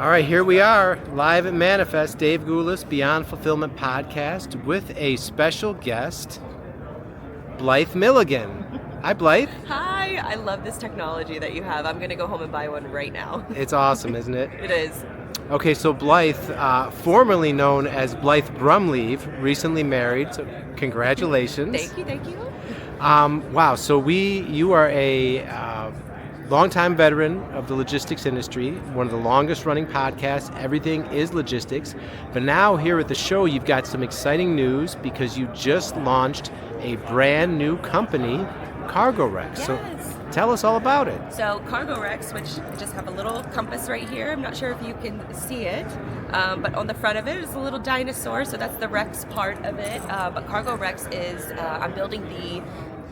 All right, here we are, live at Manifest, Dave Goulas, Beyond Fulfillment podcast, with a special guest, Blythe Milligan. Hi, Blythe. Hi, I love this technology that you have. I'm going to go home and buy one right now. It's awesome, isn't it? It is. Okay, so Blythe, formerly known as Blythe Brumleve, recently married, so congratulations. Thank you. Wow, so you are a longtime veteran of the logistics industry, one of the longest running podcasts. Everything is logistics. But now here at the show, you've got some exciting news because you just launched a brand new company, Cargo Rex. Yes. So tell us all about it. So Cargo Rex, which I just have a little compass right here. I'm not sure if you can see it, but on the front of it is a little dinosaur. So that's the Rex part of it. But Cargo Rex is, I'm building the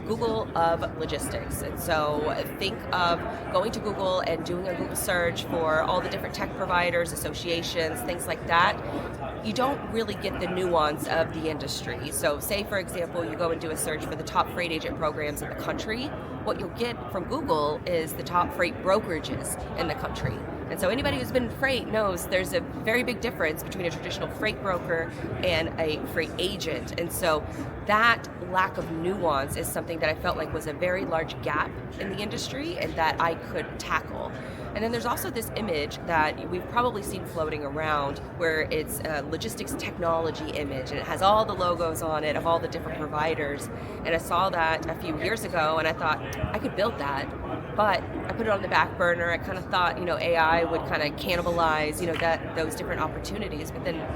Google of logistics. And so think of going to Google and doing a Google search for all the different tech providers, associations, things like that. You don't really get the nuance of the industry. So say, for example, you go and do a search for the top freight agent programs in the country. What you'll get from Google is the top freight brokerages in the country. And so anybody who's been in freight knows there's a very big difference between a traditional freight broker and a freight agent. And so that lack of nuance is something that I felt like was a very large gap in the industry and that I could tackle. And then there's also this image that we've probably seen floating around where it's a logistics technology image and it has all the logos on it of all the different providers. And I saw that a few years ago and I thought I could build that, but I put it on the back burner. I kind of thought, AI would kind of cannibalize, those different opportunities. But then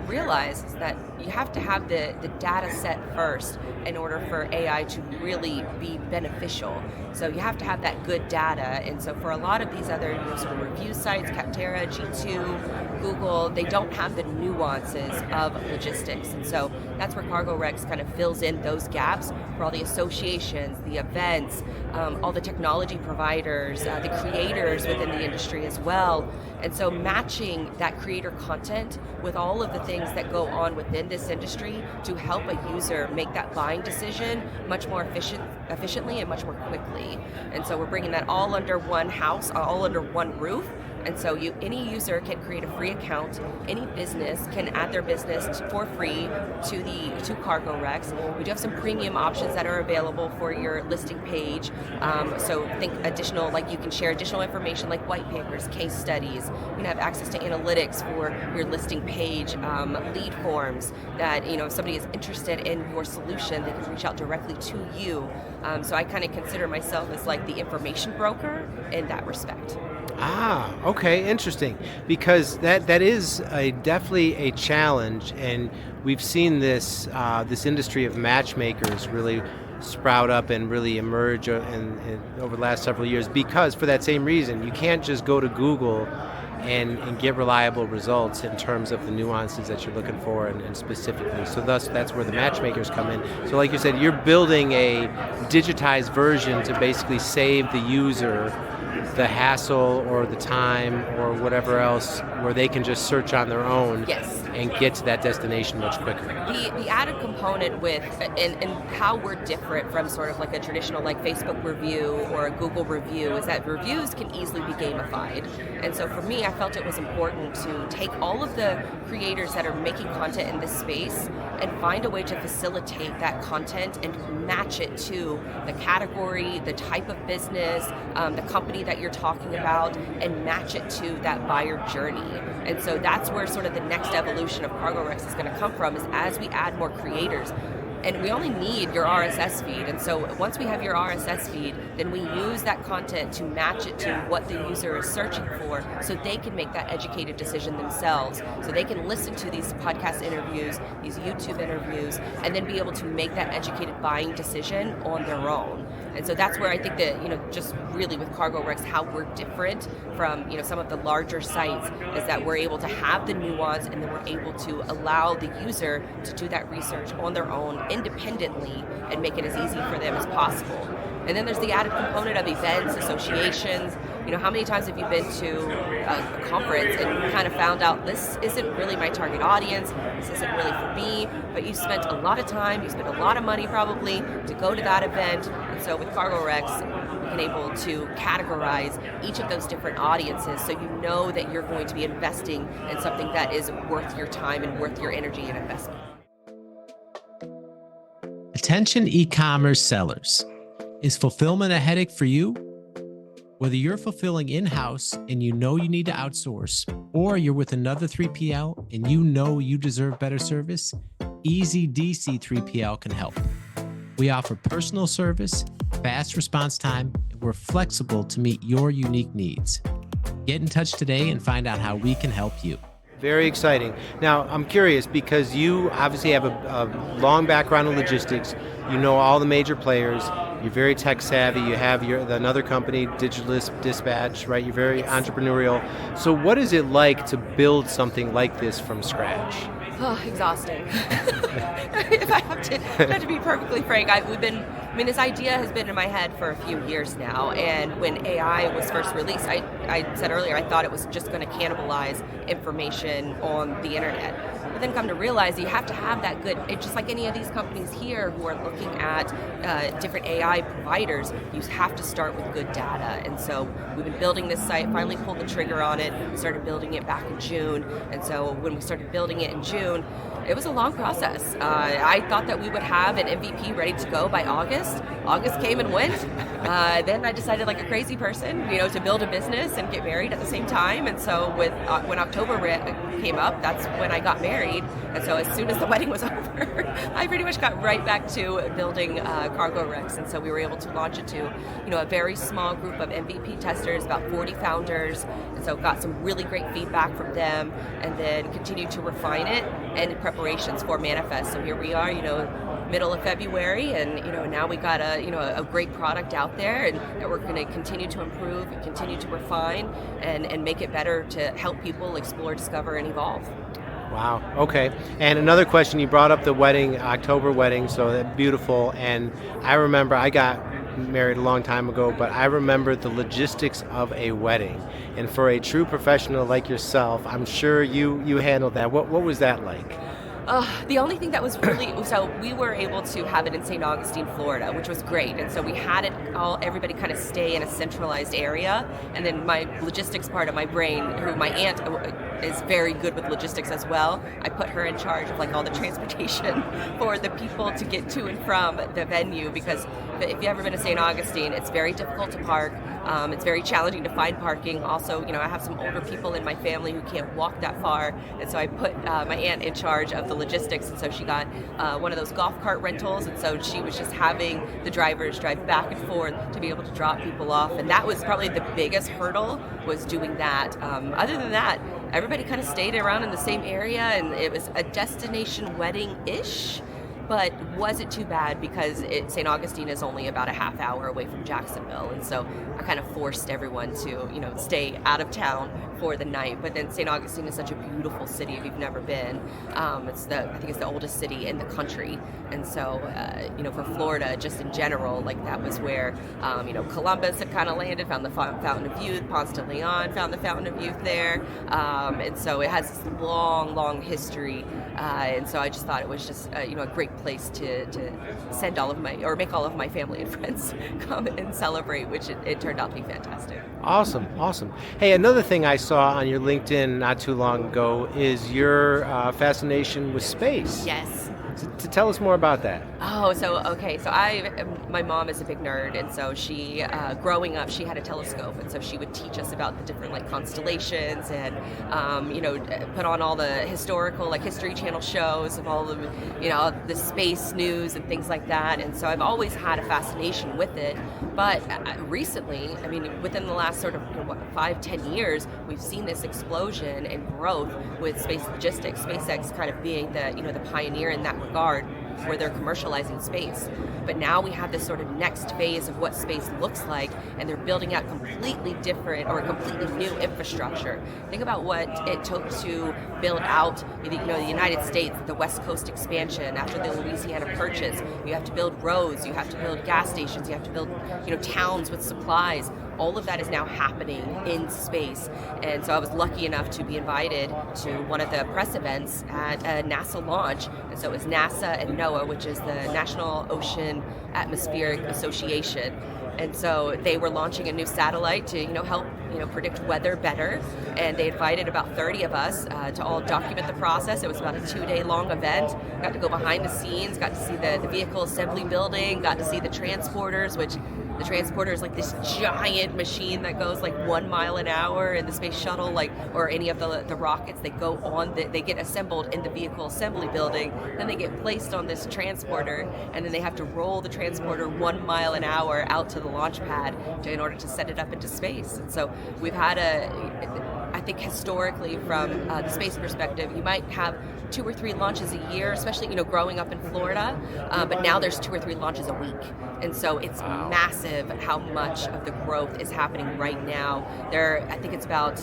realize that you have to have the data set first in order for AI to really be beneficial. So you have to have that good data. And so for a lot of these other sort of review sites, Capterra, G2, Google, they don't have the nuances of logistics. And so that's where Cargo Rex kind of fills in those gaps for all the associations, the events, all the technology providers, the creators within the industry as well. And so matching that creator content with all of the things that go on within this industry to help a user make that buying decision much more efficiently and much more quickly. And so we're bringing that all under one house, all under one roof. And so any user can create a free account. Any business can add their business for free to Cargo Rex. We do have some premium options that are available for your listing page. So think additional, like you can share additional information like white papers, case studies. You can have access to analytics for your listing page, lead forms that, if somebody is interested in your solution, they can reach out directly to you. So I kind of consider myself as like the information broker in that respect. Okay, interesting. Because that is definitely a challenge, and we've seen this industry of matchmakers really sprout up and really emerge over the last several years. Because for that same reason, you can't just go to Google and get reliable results in terms of the nuances that you're looking for and specifically. So thus, that's where the matchmakers come in. So like you said, you're building a digitized version to basically save the user the hassle or the time or whatever else, where they can just search on their own. Yes. And get to that destination much quicker. The added component with and how we're different from sort of like a traditional like Facebook review or a Google review is that reviews can easily be gamified. And so for me, I felt it was important to take all of the creators that are making content in this space and find a way to facilitate that content and match it to the category, the type of business, the company that you're talking about, and match it to that buyer journey. And so that's where sort of the next evolution of Cargo Rex is going to come from, is as we add more creators. And we only need your RSS feed. And so once we have your RSS feed, then we use that content to match it to what the user is searching for so they can make that educated decision themselves. So they can listen to these podcast interviews, these YouTube interviews, and then be able to make that educated buying decision on their own. And so that's where I think that, just really with Cargo Rex, how we're different from, some of the larger sites is that we're able to have the nuance and then we're able to allow the user to do that research on their own independently and make it as easy for them as possible. And then there's the added component of events, associations, how many times have you been to a conference and kind of found out this isn't really my target audience, this isn't really for me, but you spent a lot of time, you spent a lot of money probably to go to that event. And so with Cargo Rex, we've been able to categorize each of those different audiences so you know that you're going to be investing in something that is worth your time and worth your energy and investment. Attention e-commerce sellers. Is fulfillment a headache for you? Whether you're fulfilling in-house and you know you need to outsource, or you're with another 3PL and you know you deserve better service, Easy DC 3PL can help. We offer personal service, fast response time, and we're flexible to meet your unique needs. Get in touch today and find out how we can help you. Very exciting. Now, I'm curious because you obviously have a long background in logistics. You know all the major players. You're very tech savvy. You have another company, Digital Dispatch, right? You're very entrepreneurial. So what is it like to build something like this from scratch? Oh, exhausting. If I have to be perfectly frank, this idea has been in my head for a few years now, and when AI was first released, I said earlier, I thought it was just going to cannibalize information on the internet. But then come to realize you have to have that good, just like any of these companies here who are looking at different AI providers, you have to start with good data. And so we've been building this site, finally pulled the trigger on it, started building it back in June. And so when we started building it in June, it was a long process. I thought that we would have an MVP ready to go by August. August came and went. Then I decided, like a crazy person, to build a business and get married at the same time. And so when October came up, that's when I got married. And so as soon as the wedding was over, I pretty much got right back to building Cargo Rex. And so we were able to launch it to, a very small group of MVP testers, about 40 founders. And so got some really great feedback from them, and then continued to refine it and preparations for Manifest. So here we are, middle of February, and now we got a great product out there, and that we're going to continue to improve and continue to refine and make it better to help people explore, discover, and evolve. Wow. Okay. And another question, you brought up the wedding, October wedding, so that's beautiful. And I remember I got married a long time ago, but I remember the logistics of a wedding. And for a true professional like yourself, I'm sure you handled that. What was that like? The only thing that was so we were able to have it in St. Augustine, Florida, which was great. And so we had everybody kind of stay in a centralized area. And then my logistics part of my brain, who my aunt is very good with logistics as well, I put her in charge of all the transportation for the people to get to and from the venue, because if you've ever been to St. Augustine, it's very difficult to park. It's very challenging to find parking. Also, I have some older people in my family who can't walk that far, and so I put my aunt in charge of the logistics, and so she got one of those golf cart rentals, and so she was just having the drivers drive back and forth to be able to drop people off, and that was probably the biggest hurdle, was doing that. Other than that, everybody kind of stayed around in the same area, and it was a destination wedding-ish, but wasn't too bad because St. Augustine is only about a half hour away from Jacksonville, and so I kind of forced everyone to, stay out of town for the night. But then St. Augustine is such a beautiful city if you've never been. I think it's the oldest city in the country, and so for Florida, just in general, that was where Columbus had kind of landed, found the Fountain of Youth. Ponce de Leon found the Fountain of Youth there, and so it has this long history. And so I just thought it was just a great place to send make all of my family and friends come and celebrate, which it turned out to be fantastic. Awesome. Hey, another thing I saw on your LinkedIn not too long ago is your fascination with space. Yes. To tell us more about that. Oh, so my mom is a big nerd, and so she, growing up, she had a telescope, and so she would teach us about the different constellations, and put on all the historical History Channel shows of all the the space news and things like that. And so I've always had a fascination with it, but recently, within the last sort of 5-10 years, we've seen this explosion in growth with space logistics. SpaceX kind of being the the pioneer in that regard. where they're commercializing space. But now we have this sort of next phase of what space looks like, and they're building out completely different or completely new infrastructure. Think about what it took to build out, the United States, the West Coast expansion after the Louisiana Purchase. You have to build roads, you have to build gas stations, you have to build, towns with supplies. All of that is now happening in space. And so I was lucky enough to be invited to one of the press events at a NASA launch. And so it was NASA and NOAA, which is the National Ocean Atmospheric Association. And so they were launching a new satellite to, help, predict weather better. And they invited about 30 of us to all document the process. It was about a 2-day long event. Got to go behind the scenes, got to see the vehicle assembly building, got to see the transporters, which the transporter is like this giant machine that goes like 1 mile an hour, and the space shuttle, or any of the rockets, they go on, they get assembled in the vehicle assembly building, then they get placed on this transporter, and then they have to roll the transporter 1 mile an hour out to the launch pad in order to set it up into space. And so we've had I think historically from the space perspective, you might have 2 or 3 launches a year, especially growing up in Florida, but now there's 2 or 3 launches a week. And so it's massive how much of the growth is happening right now. I think it's about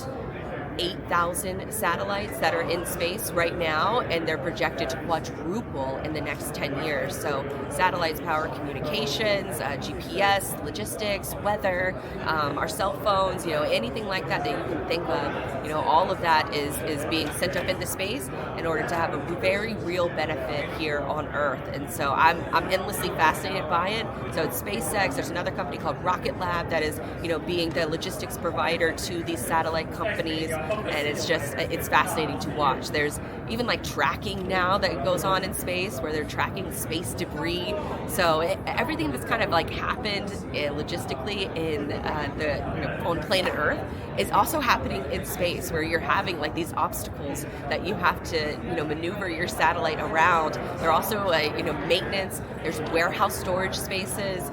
8,000 satellites that are in space right now, and they're projected to quadruple in the next 10 years. So satellites power communications, GPS, logistics, weather, our cell phones, anything like that you can think of. All of that is being sent up into space in order to have a very real benefit here on Earth. And so I'm endlessly fascinated by it. So it's SpaceX. There's another company called Rocket Lab that is, being the logistics provider to these satellite companies. And it's fascinating to watch. There's even tracking now that goes on in space, where they're tracking space debris. So everything that's kind of happened logistically on planet Earth is also happening in space, where you're having these obstacles that you have to maneuver your satellite around. There are also maintenance. There's warehouse storage spaces.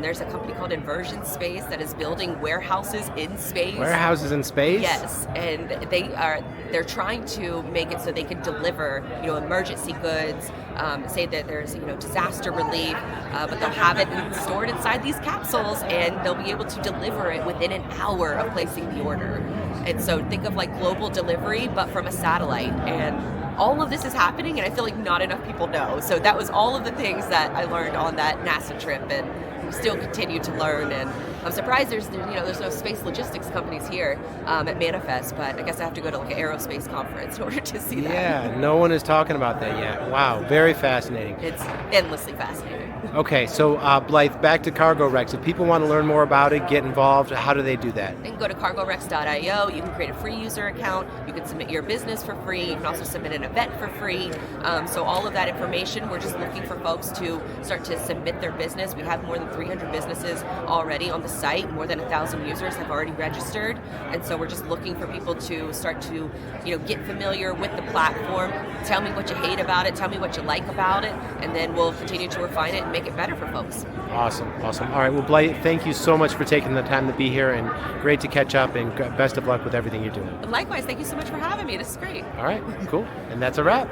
There's a company called Inversion Space that is building warehouses in space. Warehouses in space? Yes, and they're trying to make it so they can deliver emergency goods. Say that there's disaster relief, but they'll have it stored inside these capsules, and they'll be able to deliver it within an hour of placing the order. And so think of global delivery, but from a satellite. And all of this is happening, and I feel like not enough people know. So that was all of the things that I learned on that NASA trip, and still continue to learn. And I'm surprised there's no space logistics companies here at Manifest, but I guess I have to go to an aerospace conference in order to see that. Yeah, no one is talking about that yet. Wow, very fascinating. It's endlessly fascinating. Okay, so Blythe, back to Cargo Rex. If people want to learn more about it, get involved, how do they do that? They can go to cargorex.io. You can create a free user account. You can submit your business for free. You can also submit an event for free. So all of that information, we're just looking for folks to start to submit their business. We have more than 300 businesses already on the site. More than 1,000 users have already registered. And so we're just looking for people to start to get familiar with the platform. Tell me what you hate about it. Tell me what you like about it. And then we'll continue to refine it and make it better for folks. Awesome. All right, well, Blythe, thank you so much for taking the time to be here, and great to catch up, and best of luck with everything you're doing. Likewise, thank you so much for having me. This is great. All right, cool. And that's a wrap.